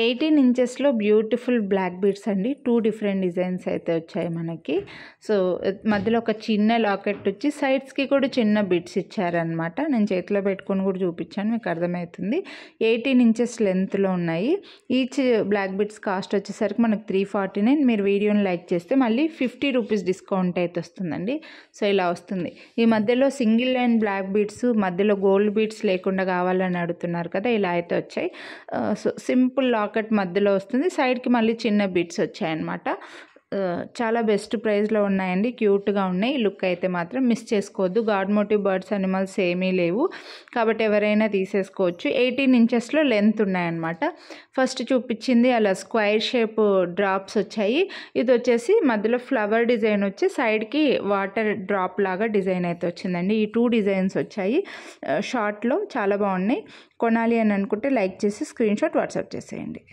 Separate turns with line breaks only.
18 ఇంచెస్లో beautiful black beads అండి. 2 different designs అయితే వచ్చాయి మనకి. సో మధ్యలో ఒక చిన్న లాకెట్ వచ్చి సైడ్స్కి కూడా చిన్న బిట్స్ ఇచ్చారనమాట. నేను చేతిలో పెట్టుకొని కూడా చూపించాను, మీకు అర్థమవుతుంది. 18 ఇంచెస్ లెంత్లో ఉన్నాయి. ఈచ్ బ్లాక్ బిట్స్ కాస్ట్ వచ్చేసరికి మనకు 349. మీరు వీడియోని లైక్ చేస్తే మళ్ళీ 50 రూపీస్ డిస్కౌంట్ అయితే వస్తుందండి. సో ఇలా వస్తుంది. ఈ మధ్యలో సింగిల్ లైన్ బ్లాక్ బీడ్స్ మధ్యలో గోల్డ్ బీడ్స్ లేకుండా కావాలని అడుగుతున్నారు కదా, ఇలా అయితే వచ్చాయి. సో సింపుల్ లాకెట్ మధ్యలో వస్తుంది, సైడ్కి మళ్ళీ చిన్న బిట్స్ వచ్చాయన్నమాట. చాలా బెస్ట్ ప్రైస్లో ఉన్నాయండి, క్యూట్గా ఉన్నాయి. లుక్ అయితే మాత్రం మిస్ చేసుకోవద్దు. గాడ్ మోటివ్ బర్డ్స్ అనిమల్స్ ఏమీ లేవు కాబట్టి ఎవరైనా తీసేసుకోవచ్చు. 18 ఇంచెస్లో లెంత్ ఉన్నాయన్నమాట. ఫస్ట్ చూపించింది అలా స్క్వైర్ షేప్ డ్రాప్స్ వచ్చాయి. ఇది వచ్చేసి మధ్యలో ఫ్లవర్ డిజైన్ వచ్చి సైడ్కి వాటర్ డ్రాప్ లాగా డిజైన్ అయితే వచ్చిందండి. ఈ 2 డిజైన్స్ వచ్చాయి షార్ట్లో, చాలా బాగున్నాయి. కొనాలి అని అనుకుంటే లైక్ చేసి స్క్రీన్ షాట్ వాట్సాప్ చేసేయండి.